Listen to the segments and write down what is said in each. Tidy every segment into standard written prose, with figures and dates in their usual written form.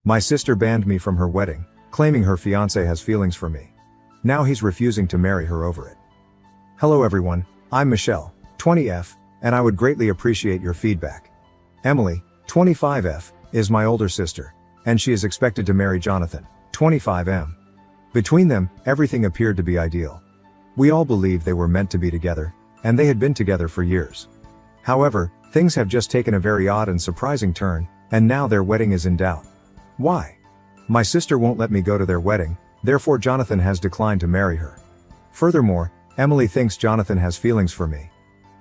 My sister banned me from her wedding, claiming her fiancé has feelings for me. Now he's refusing to marry her over it. Hello everyone, I'm Michelle, 20F, and I would greatly appreciate your feedback. Emily, 25F, is my older sister, and she is expected to marry Jonathan, 25M. Between them, everything appeared to be ideal. We all believed they were meant to be together, and they had been together for years. However, things have just taken a very odd and surprising turn, and now their wedding is in doubt. Why? My sister won't let me go to their wedding, therefore Jonathan has declined to marry her. Furthermore, Emily thinks Jonathan has feelings for me.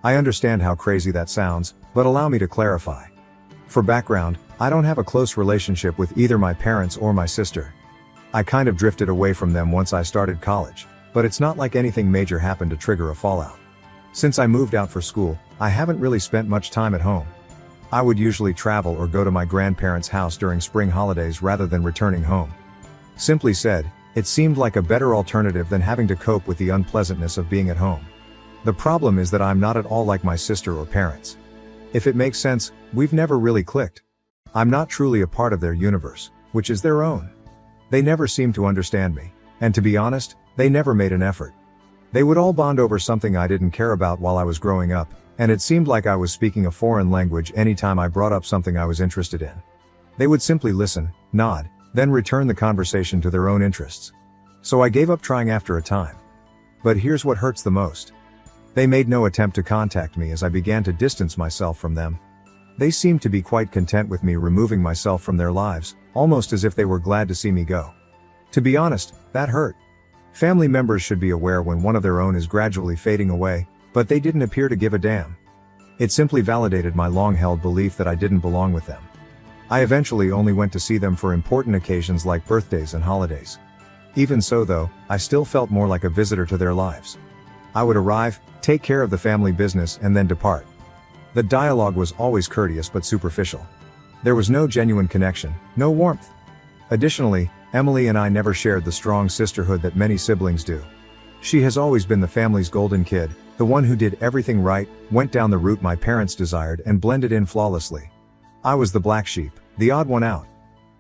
I understand how crazy that sounds, but allow me to clarify. For background, I don't have a close relationship with either my parents or my sister. I kind of drifted away from them once I started college, but it's not like anything major happened to trigger a fallout. Since I moved out for school, I haven't really spent much time at home. I would usually travel or go to my grandparents' house during spring holidays rather than returning home. Simply said, it seemed like a better alternative than having to cope with the unpleasantness of being at home. The problem is that I'm not at all like my sister or parents. If it makes sense, we've never really clicked. I'm not truly a part of their universe, which is their own. They never seemed to understand me, and to be honest, they never made an effort. They would all bond over something I didn't care about while I was growing up, and it seemed like I was speaking a foreign language anytime I brought up something I was interested in. They would simply listen, nod, then return the conversation to their own interests. So I gave up trying after a time. But here's what hurts the most. They made no attempt to contact me as I began to distance myself from them. They seemed to be quite content with me removing myself from their lives, almost as if they were glad to see me go. To be honest, that hurt. Family members should be aware when one of their own is gradually fading away, but they didn't appear to give a damn. It simply validated my long-held belief that I didn't belong with them. I eventually only went to see them for important occasions like birthdays and holidays. Even so though, I still felt more like a visitor to their lives. I would arrive, take care of the family business and then depart. The dialogue was always courteous but superficial. There was no genuine connection, no warmth. Additionally, Emily and I never shared the strong sisterhood that many siblings do. She has always been the family's golden kid, the one who did everything right, went down the route my parents desired and blended in flawlessly. I was the black sheep, the odd one out.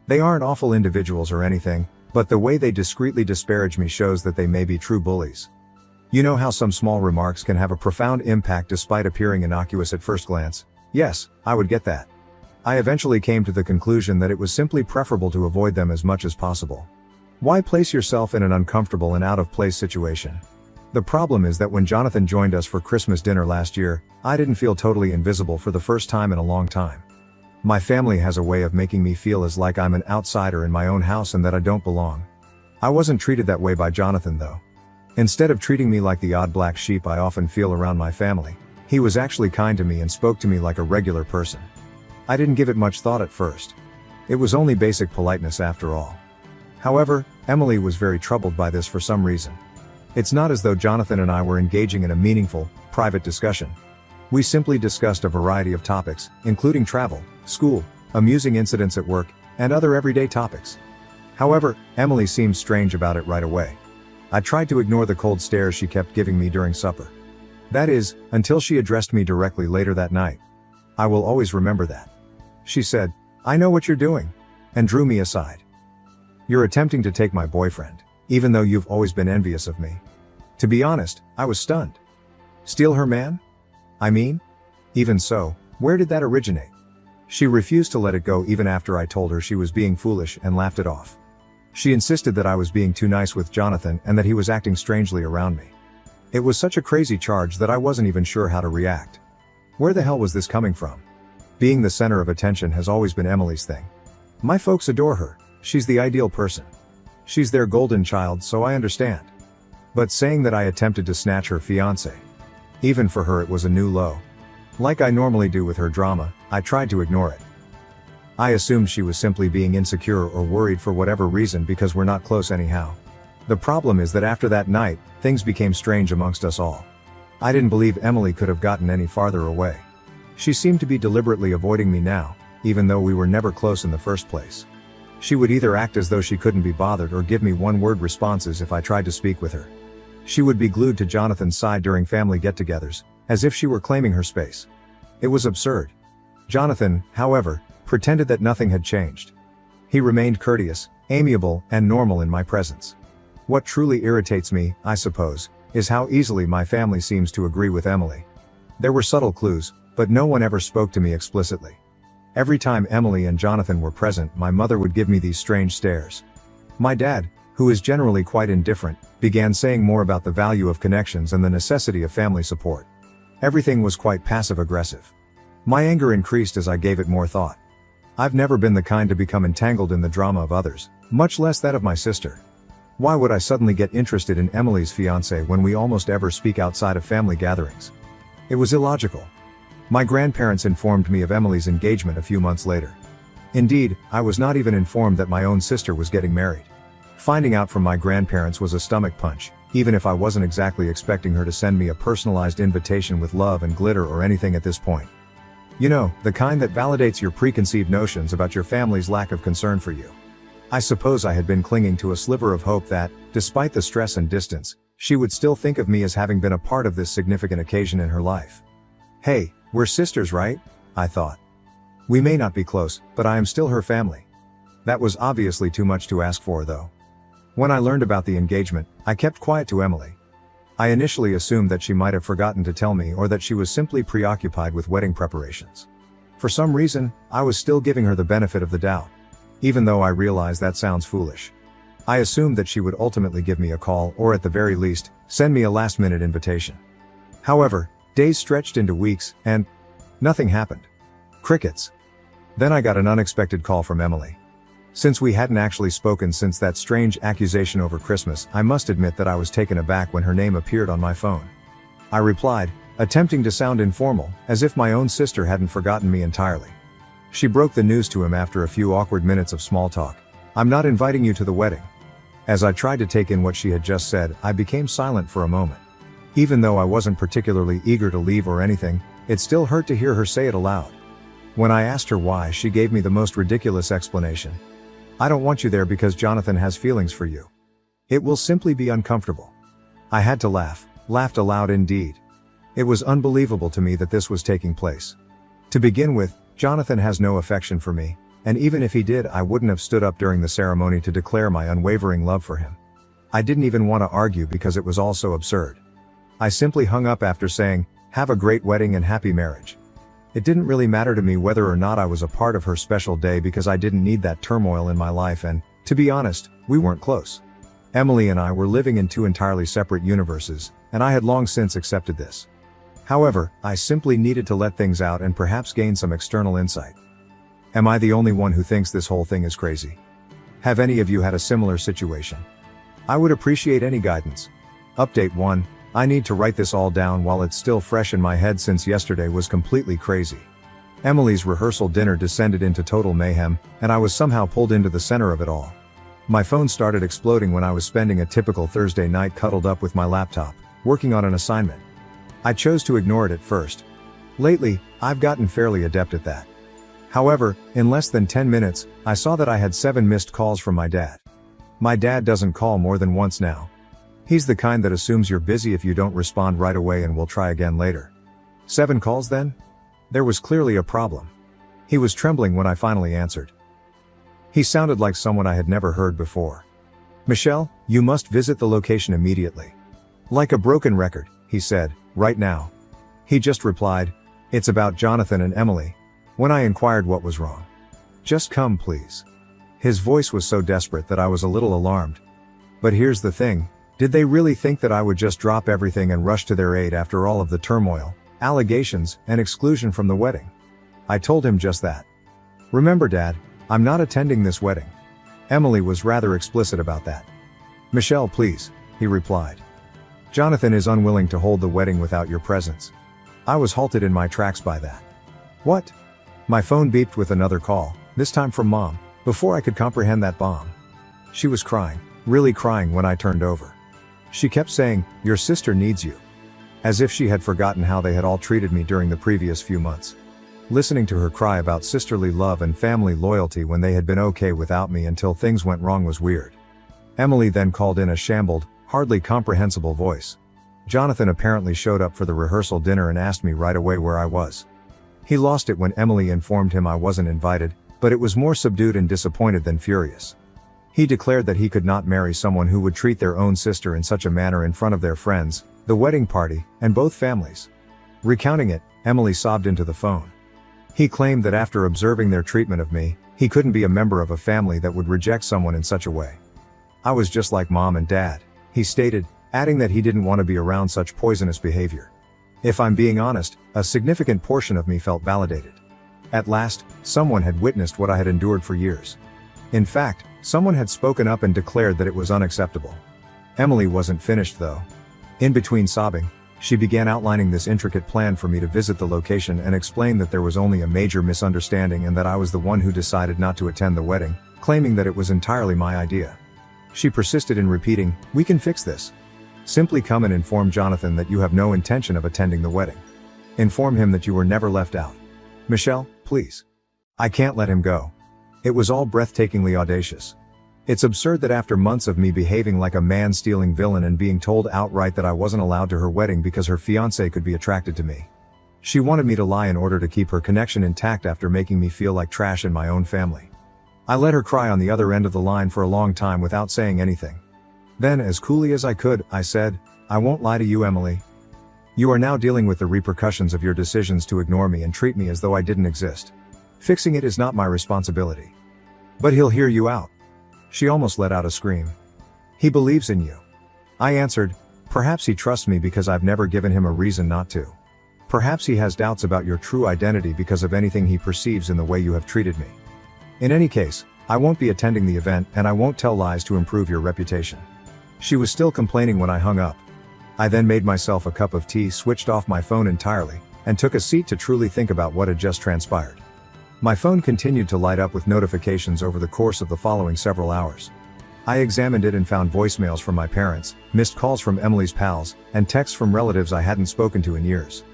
They aren't awful individuals or anything, but the way they discreetly disparage me shows that they may be true bullies. You know how some small remarks can have a profound impact despite appearing innocuous at first glance? Yes, I would get that. I eventually came to the conclusion that it was simply preferable to avoid them as much as possible. Why place yourself in an uncomfortable and out-of-place situation? The problem is that when Jonathan joined us for Christmas dinner last year, I didn't feel totally invisible for the first time in a long time. My family has a way of making me feel as like I'm an outsider in my own house and that I don't belong. I wasn't treated that way by Jonathan though. Instead of treating me like the odd black sheep I often feel around my family, he was actually kind to me and spoke to me like a regular person. I didn't give it much thought at first. It was only basic politeness after all. However, Emily was very troubled by this for some reason. It's not as though Jonathan and I were engaging in a meaningful, private discussion. We simply discussed a variety of topics, including travel, school, amusing incidents at work, and other everyday topics. However, Emily seemed strange about it right away. I tried to ignore the cold stares she kept giving me during supper. That is, until she addressed me directly later that night. I will always remember that. She said, "I know what you're doing," and drew me aside. "You're attempting to take my boyfriend, even though you've always been envious of me." To be honest, I was stunned. Steal her man? I mean? Even so, where did that originate? She refused to let it go even after I told her she was being foolish and laughed it off. She insisted that I was being too nice with Jonathan and that he was acting strangely around me. It was such a crazy charge that I wasn't even sure how to react. Where the hell was this coming from? Being the center of attention has always been Emily's thing. My folks adore her, she's the ideal person. She's their golden child, so I understand. But saying that I attempted to snatch her fiancé. Even for her it was a new low. Like I normally do with her drama, I tried to ignore it. I assumed she was simply being insecure or worried for whatever reason because we're not close anyhow. The problem is that after that night, things became strange amongst us all. I didn't believe Emily could have gotten any farther away. She seemed to be deliberately avoiding me now, even though we were never close in the first place. She would either act as though she couldn't be bothered or give me one-word responses if I tried to speak with her. She would be glued to Jonathan's side during family get-togethers, as if she were claiming her space. It was absurd. Jonathan, however, pretended that nothing had changed. He remained courteous, amiable, and normal in my presence. What truly irritates me, I suppose, is how easily my family seems to agree with Emily. There were subtle clues, but no one ever spoke to me explicitly. Every time Emily and Jonathan were present, my mother would give me these strange stares. My dad, who is generally quite indifferent, began saying more about the value of connections and the necessity of family support. Everything was quite passive-aggressive. My anger increased as I gave it more thought. I've never been the kind to become entangled in the drama of others, much less that of my sister. Why would I suddenly get interested in Emily's fiancé when we almost ever speak outside of family gatherings? It was illogical. My grandparents informed me of Emily's engagement a few months later. Indeed, I was not even informed that my own sister was getting married. Finding out from my grandparents was a stomach punch, even if I wasn't exactly expecting her to send me a personalized invitation with love and glitter or anything at this point. You know, the kind that validates your preconceived notions about your family's lack of concern for you. I suppose I had been clinging to a sliver of hope that, despite the stress and distance, she would still think of me as having been a part of this significant occasion in her life. Hey, we're sisters, right? I thought. We may not be close, but I am still her family. That was obviously too much to ask for, though. When I learned about the engagement, I kept quiet to Emily. I initially assumed that she might have forgotten to tell me or that she was simply preoccupied with wedding preparations. For some reason, I was still giving her the benefit of the doubt. Even though I realized that sounds foolish. I assumed that she would ultimately give me a call or at the very least, send me a last-minute invitation. However, days stretched into weeks, and nothing happened. Crickets. Then I got an unexpected call from Emily. Since we hadn't actually spoken since that strange accusation over Christmas, I must admit that I was taken aback when her name appeared on my phone. I replied, attempting to sound informal, as if my own sister hadn't forgotten me entirely. She broke the news to him after a few awkward minutes of small talk. I'm not inviting you to the wedding. As I tried to take in what she had just said, I became silent for a moment. Even though I wasn't particularly eager to leave or anything, it still hurt to hear her say it aloud. When I asked her why, she gave me the most ridiculous explanation. I don't want you there because Jonathan has feelings for you. It will simply be uncomfortable. I had to laugh, laughed aloud indeed. It was unbelievable to me that this was taking place. To begin with, Jonathan has no affection for me, and even if he did, I wouldn't have stood up during the ceremony to declare my unwavering love for him. I didn't even want to argue because it was all so absurd. I simply hung up after saying, have a great wedding and happy marriage. It didn't really matter to me whether or not I was a part of her special day because I didn't need that turmoil in my life and, to be honest, we weren't close. Emily and I were living in two entirely separate universes, and I had long since accepted this. However, I simply needed to let things out and perhaps gain some external insight. Am I the only one who thinks this whole thing is crazy? Have any of you had a similar situation? I would appreciate any guidance. Update 1. I need to write this all down while it's still fresh in my head since yesterday was completely crazy. Emily's rehearsal dinner descended into total mayhem, and I was somehow pulled into the center of it all. My phone started exploding when I was spending a typical Thursday night cuddled up with my laptop, working on an assignment. I chose to ignore it at first. Lately, I've gotten fairly adept at that. However, in less than 10 minutes, I saw that I had 7 missed calls from my dad. My dad doesn't call more than once now. He's the kind that assumes you're busy if you don't respond right away and will try again later. 7 calls then? There was clearly a problem. He was trembling when I finally answered. He sounded like someone I had never heard before. Michelle, you must visit the location immediately. Like a broken record, he said, right now. He just replied, it's about Jonathan and Emily. When I inquired what was wrong. Just come, please. His voice was so desperate that I was a little alarmed. But here's the thing. Did they really think that I would just drop everything and rush to their aid after all of the turmoil, allegations, and exclusion from the wedding? I told him just that. Remember, Dad, I'm not attending this wedding. Emily was rather explicit about that. Michelle, please, he replied. Jonathan is unwilling to hold the wedding without your presence. I was halted in my tracks by that. What? My phone beeped with another call, this time from Mom, before I could comprehend that bomb. She was crying, really crying when I turned over. She kept saying, your sister needs you. As if she had forgotten how they had all treated me during the previous few months. Listening to her cry about sisterly love and family loyalty when they had been okay without me until things went wrong was weird. Emily then called in a shambled, hardly comprehensible voice. Jonathan apparently showed up for the rehearsal dinner and asked me right away where I was. He lost it when Emily informed him I wasn't invited, but it was more subdued and disappointed than furious. He declared that he could not marry someone who would treat their own sister in such a manner in front of their friends, the wedding party, and both families. Recounting it, Emily sobbed into the phone. He claimed that after observing their treatment of me, he couldn't be a member of a family that would reject someone in such a way. I was just like mom and dad, he stated, adding that he didn't want to be around such poisonous behavior. If I'm being honest, a significant portion of me felt validated. At last, someone had witnessed what I had endured for years. In fact, someone had spoken up and declared that it was unacceptable. Emily wasn't finished though. In between sobbing, she began outlining this intricate plan for me to visit the location and explain that there was only a major misunderstanding and that I was the one who decided not to attend the wedding, claiming that it was entirely my idea. She persisted in repeating, "We can fix this. Simply come and inform Jonathan that you have no intention of attending the wedding. Inform him that you were never left out. Michelle, please. I can't let him go." It was all breathtakingly audacious. It's absurd that after months of me behaving like a man-stealing villain and being told outright that I wasn't allowed to her wedding because her fiancé could be attracted to me. She wanted me to lie in order to keep her connection intact after making me feel like trash in my own family. I let her cry on the other end of the line for a long time without saying anything. Then, as coolly as I could, I said, "I won't lie to you, Emily. You are now dealing with the repercussions of your decisions to ignore me and treat me as though I didn't exist. Fixing it is not my responsibility. But he'll hear you out." She almost let out a scream. "He believes in you." I answered, "Perhaps he trusts me because I've never given him a reason not to. Perhaps he has doubts about your true identity because of anything he perceives in the way you have treated me. In any case, I won't be attending the event and I won't tell lies to improve your reputation." She was still complaining when I hung up. I then made myself a cup of tea, switched off my phone entirely, and took a seat to truly think about what had just transpired. My phone continued to light up with notifications over the course of the following several hours. I examined it and found voicemails from my parents, missed calls from Emily's pals, and texts from relatives I hadn't spoken to in years.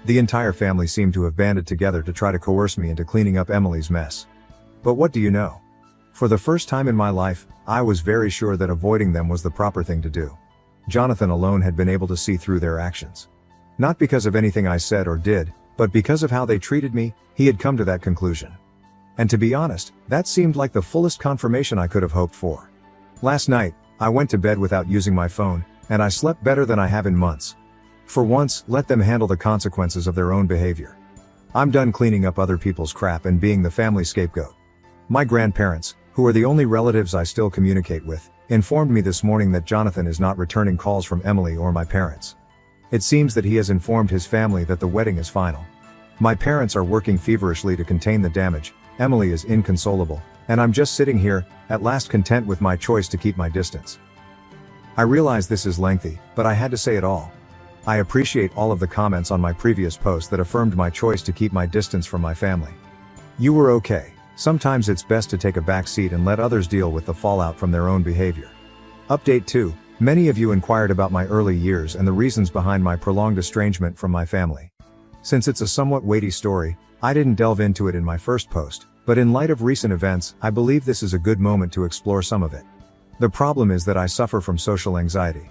The entire family seemed to have banded together to try to coerce me into cleaning up Emily's mess. But what do you know? For the first time in my life, I was very sure that avoiding them was the proper thing to do. Jonathan alone had been able to see through their actions. Not because of anything I said or did, but because of how they treated me, he had come to that conclusion. And to be honest, that seemed like the fullest confirmation I could have hoped for. Last night, I went to bed without using my phone, and I slept better than I have in months. For once, let them handle the consequences of their own behavior. I'm done cleaning up other people's crap and being the family scapegoat. My grandparents, who are the only relatives I still communicate with, informed me this morning that Jonathan is not returning calls from Emily or my parents. It seems that he has informed his family that the wedding is final. My parents are working feverishly to contain the damage, Emily is inconsolable, and I'm just sitting here, at last content with my choice to keep my distance. I realize this is lengthy, but I had to say it all. I appreciate all of the comments on my previous post that affirmed my choice to keep my distance from my family. You were okay. Sometimes it's best to take a back seat and let others deal with the fallout from their own behavior. Update 2. Many of you inquired about my early years and the reasons behind my prolonged estrangement from my family. Since it's a somewhat weighty story, I didn't delve into it in my first post, but in light of recent events, I believe this is a good moment to explore some of it. The problem is that I suffer from social anxiety.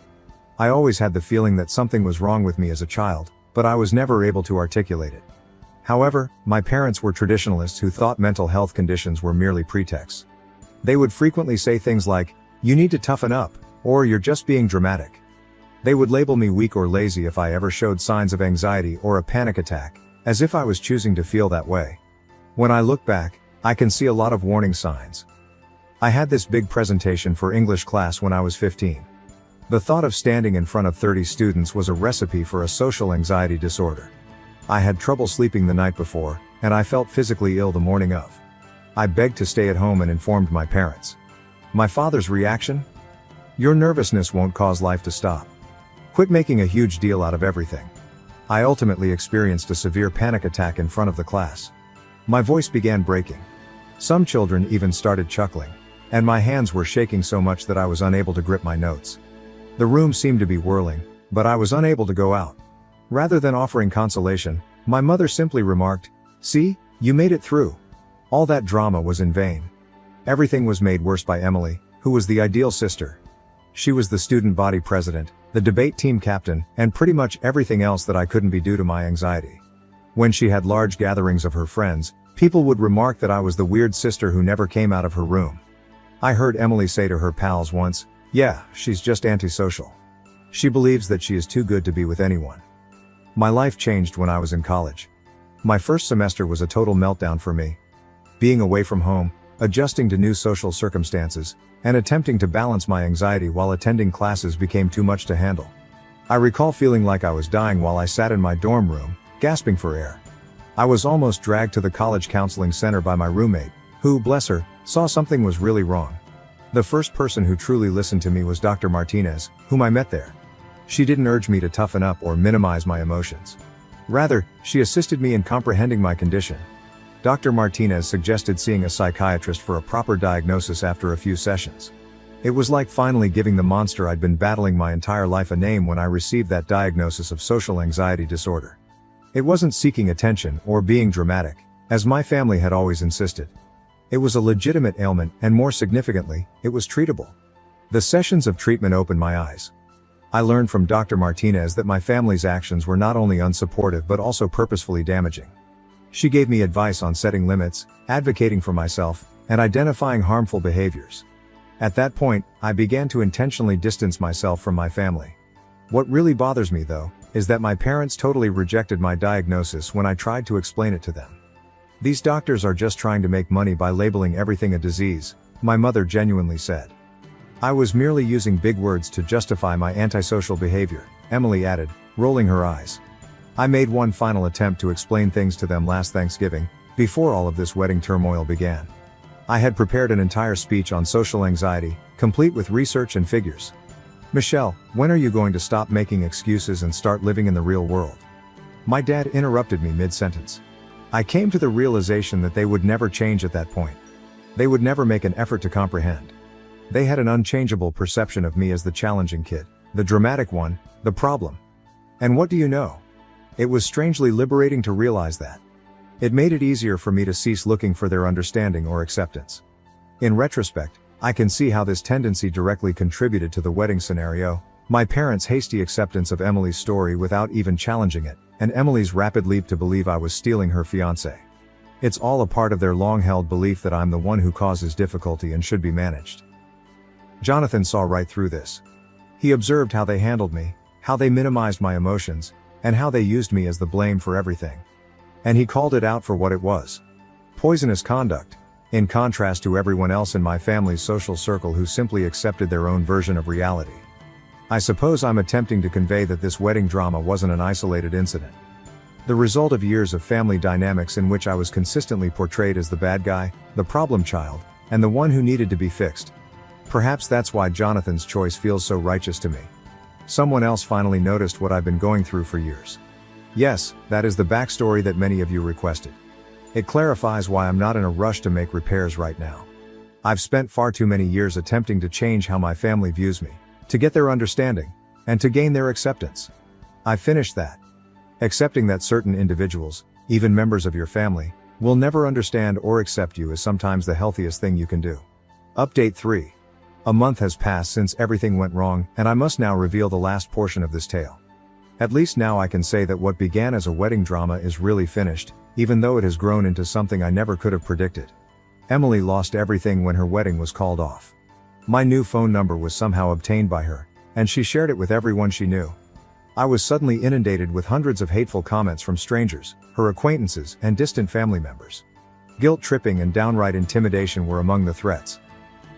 I always had the feeling that something was wrong with me as a child, but I was never able to articulate it. However, my parents were traditionalists who thought mental health conditions were merely pretexts. They would frequently say things like, "You need to toughen up," or "You're just being dramatic." They would label me weak or lazy if I ever showed signs of anxiety or a panic attack, as if I was choosing to feel that way. When I look back, I can see a lot of warning signs. I had this big presentation for English class when I was 15. The thought of standing in front of 30 students was a recipe for a social anxiety disorder. I had trouble sleeping the night before, and I felt physically ill the morning of. I begged to stay at home and informed my parents. My father's reaction? "Your nervousness won't cause life to stop. Quit making a huge deal out of everything." I ultimately experienced a severe panic attack in front of the class. My voice began breaking. Some children even started chuckling, and my hands were shaking so much that I was unable to grip my notes. The room seemed to be whirling, but I was unable to go out. Rather than offering consolation, my mother simply remarked, "See, you made it through." All that drama was in vain. Everything was made worse by Emily, who was the ideal sister. She was the student body president, the debate team captain, and pretty much everything else that I couldn't be due to my anxiety. When she had large gatherings of her friends, People would remark that I was the weird sister who never came out of her room. I heard Emily say to her pals once, "Yeah, she's just antisocial. She believes that she is too good to be with anyone." My life changed when I was in college. My first semester was a total meltdown for me. Being away from home, adjusting to new social circumstances, and attempting to balance my anxiety while attending classes became too much to handle. I recall feeling like I was dying while I sat in my dorm room, gasping for air. I was almost dragged to the college counseling center by my roommate, who, bless her, saw something was really wrong. The first person who truly listened to me was Dr. Martinez, whom I met there. She didn't urge me to toughen up or minimize my emotions. Rather, she assisted me in comprehending my condition. Dr. Martinez suggested seeing a psychiatrist for a proper diagnosis after a few sessions. It was like finally giving the monster I'd been battling my entire life a name when I received that diagnosis of social anxiety disorder. It wasn't seeking attention or being dramatic, as my family had always insisted. It was a legitimate ailment, and more significantly, it was treatable. The sessions of treatment opened my eyes. I learned from Dr. Martinez that my family's actions were not only unsupportive but also purposefully damaging. She gave me advice on setting limits, advocating for myself, and identifying harmful behaviors. At that point, I began to intentionally distance myself from my family. What really bothers me, though, is that my parents totally rejected my diagnosis when I tried to explain it to them. "These doctors are just trying to make money by labeling everything a disease," my mother genuinely said. "I was merely using big words to justify my antisocial behavior," Emily added, rolling her eyes. I made one final attempt to explain things to them last Thanksgiving, before all of this wedding turmoil began. I had prepared an entire speech on social anxiety, complete with research and figures. "Michelle, when are you going to stop making excuses and start living in the real world?" My dad interrupted me mid-sentence. I came to the realization that they would never change at that point. They would never make an effort to comprehend. They had an unchangeable perception of me as the challenging kid, the dramatic one, the problem. And what do you know? It was strangely liberating to realize that. It made it easier for me to cease looking for their understanding or acceptance. In retrospect, I can see how this tendency directly contributed to the wedding scenario, my parents' hasty acceptance of Emily's story without even challenging it, and Emily's rapid leap to believe I was stealing her fiancé. It's all a part of their long-held belief that I'm the one who causes difficulty and should be managed. Jonathan saw right through this. He observed how they handled me, how they minimized my emotions, and how they used me as the blame for everything. And he called it out for what it was. Poisonous conduct, in contrast to everyone else in my family's social circle who simply accepted their own version of reality. I suppose I'm attempting to convey that this wedding drama wasn't an isolated incident. The result of years of family dynamics in which I was consistently portrayed as the bad guy, the problem child, and the one who needed to be fixed. Perhaps that's why Jonathan's choice feels so righteous to me. Someone else finally noticed what I've been going through for years. Yes, that is the backstory that many of you requested. It clarifies why I'm not in a rush to make repairs right now. I've spent far too many years attempting to change how my family views me, to get their understanding, and to gain their acceptance. I finished that. Accepting that certain individuals, even members of your family, will never understand or accept you is sometimes the healthiest thing you can do. Update 3. A month has passed since everything went wrong, and I must now reveal the last portion of this tale. At least now I can say that what began as a wedding drama is really finished, even though it has grown into something I never could have predicted. Emily lost everything when her wedding was called off. My new phone number was somehow obtained by her, and she shared it with everyone she knew. I was suddenly inundated with hundreds of hateful comments from strangers, her acquaintances, and distant family members. Guilt-tripping and downright intimidation were among the threats.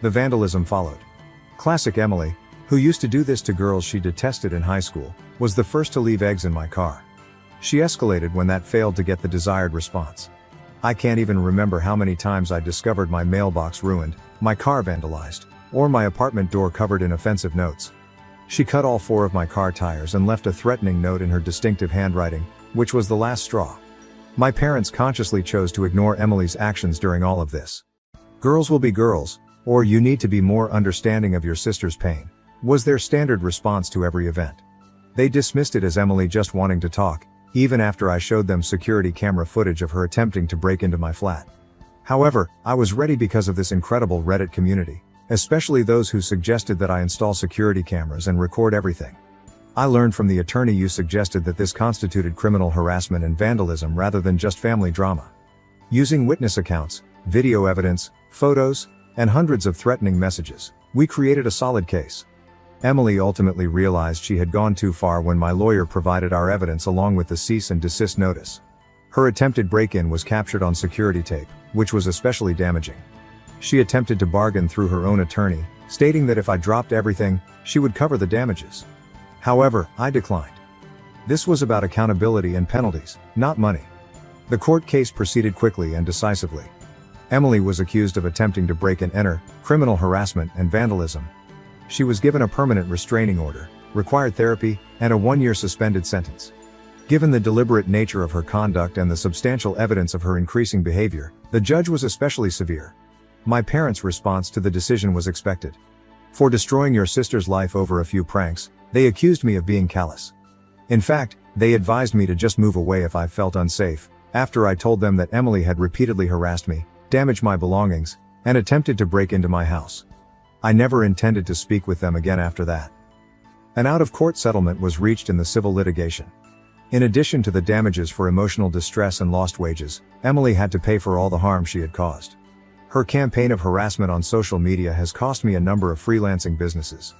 The vandalism followed. Classic Emily, who used to do this to girls she detested in high school, was the first to leave eggs in my car. She escalated when that failed to get the desired response. I can't even remember how many times I discovered my mailbox ruined, my car vandalized, or my apartment door covered in offensive notes. She cut all 4 of my car tires and left a threatening note in her distinctive handwriting, which was the last straw. My parents consciously chose to ignore Emily's actions during all of this. "Girls will be girls," or "you need to be more understanding of your sister's pain," was their standard response to every event. They dismissed it as Emily just wanting to talk, even after I showed them security camera footage of her attempting to break into my flat. However, I was ready because of this incredible Reddit community, especially those who suggested that I install security cameras and record everything. I learned from the attorney you suggested that this constituted criminal harassment and vandalism rather than just family drama. Using witness accounts, video evidence, photos, and hundreds of threatening messages, we created a solid case. Emily ultimately realized she had gone too far when my lawyer provided our evidence along with the cease and desist notice. Her attempted break-in was captured on security tape, which was especially damaging. She attempted to bargain through her own attorney, stating that if I dropped everything, she would cover the damages. However, I declined. This was about accountability and penalties, not money. The court case proceeded quickly and decisively. Emily was accused of attempting to break and enter, criminal harassment, and vandalism. She was given a permanent restraining order, required therapy, and a 1-year suspended sentence. Given the deliberate nature of her conduct and the substantial evidence of her increasing behavior, the judge was especially severe. My parents' response to the decision was expected. For destroying your sister's life over a few pranks, they accused me of being callous. In fact, they advised me to just move away if I felt unsafe, after I told them that Emily had repeatedly harassed me, damaged my belongings, and attempted to break into my house. I never intended to speak with them again after that. An out-of-court settlement was reached in the civil litigation. In addition to the damages for emotional distress and lost wages, Emily had to pay for all the harm she had caused. Her campaign of harassment on social media has cost me a number of freelancing businesses.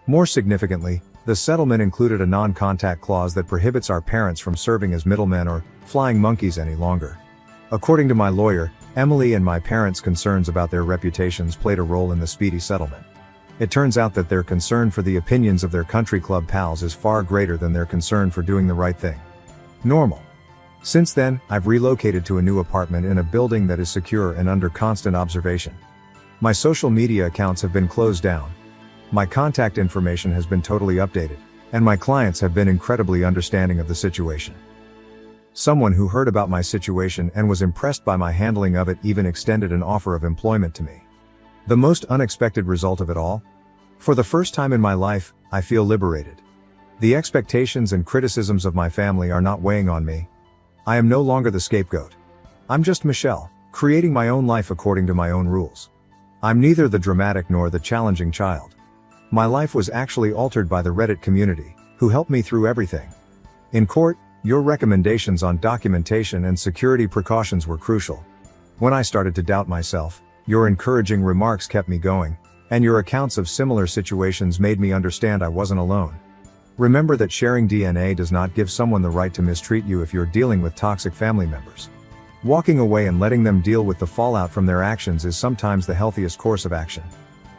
More significantly, the settlement included a non-contact clause that prohibits our parents from serving as middlemen or flying monkeys any longer. According to my lawyer, Emily and my parents' concerns about their reputations played a role in the speedy settlement. It turns out that their concern for the opinions of their country club pals is far greater than their concern for doing the right thing. Normal. Since then, I've relocated to a new apartment in a building that is secure and under constant observation. My social media accounts have been closed down. My contact information has been totally updated, and my clients have been incredibly understanding of the situation. Someone who heard about my situation and was impressed by my handling of it even extended an offer of employment to me. The most unexpected result of it all? For the first time in my life, I feel liberated. The expectations and criticisms of my family are not weighing on me. I am no longer the scapegoat. I'm just Michelle, creating my own life according to my own rules. I'm neither the dramatic nor the challenging child. My life was actually altered by the Reddit community, who helped me through everything. In court, your recommendations on documentation and security precautions were crucial. When I started to doubt myself, your encouraging remarks kept me going, and your accounts of similar situations made me understand I wasn't alone. Remember that sharing DNA does not give someone the right to mistreat you if you're dealing with toxic family members. Walking away and letting them deal with the fallout from their actions is sometimes the healthiest course of action.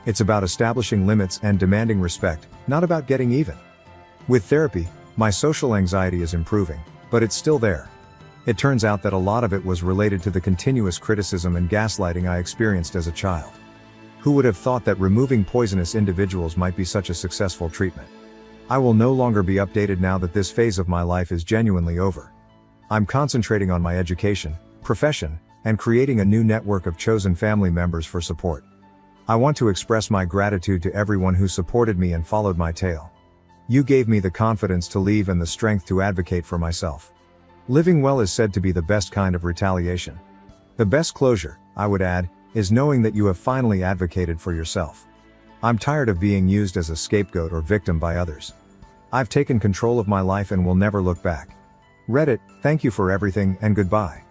It's about establishing limits and demanding respect, not about getting even. With therapy, my social anxiety is improving, but it's still there. It turns out that a lot of it was related to the continuous criticism and gaslighting I experienced as a child. Who would have thought that removing poisonous individuals might be such a successful treatment? I will no longer be updated now that this phase of my life is genuinely over. I'm concentrating on my education, profession, and creating a new network of chosen family members for support. I want to express my gratitude to everyone who supported me and followed my tale. You gave me the confidence to leave and the strength to advocate for myself. Living well is said to be the best kind of retaliation. The best closure, I would add, is knowing that you have finally advocated for yourself. I'm tired of being used as a scapegoat or victim by others. I've taken control of my life and will never look back. Reddit, thank you for everything and goodbye.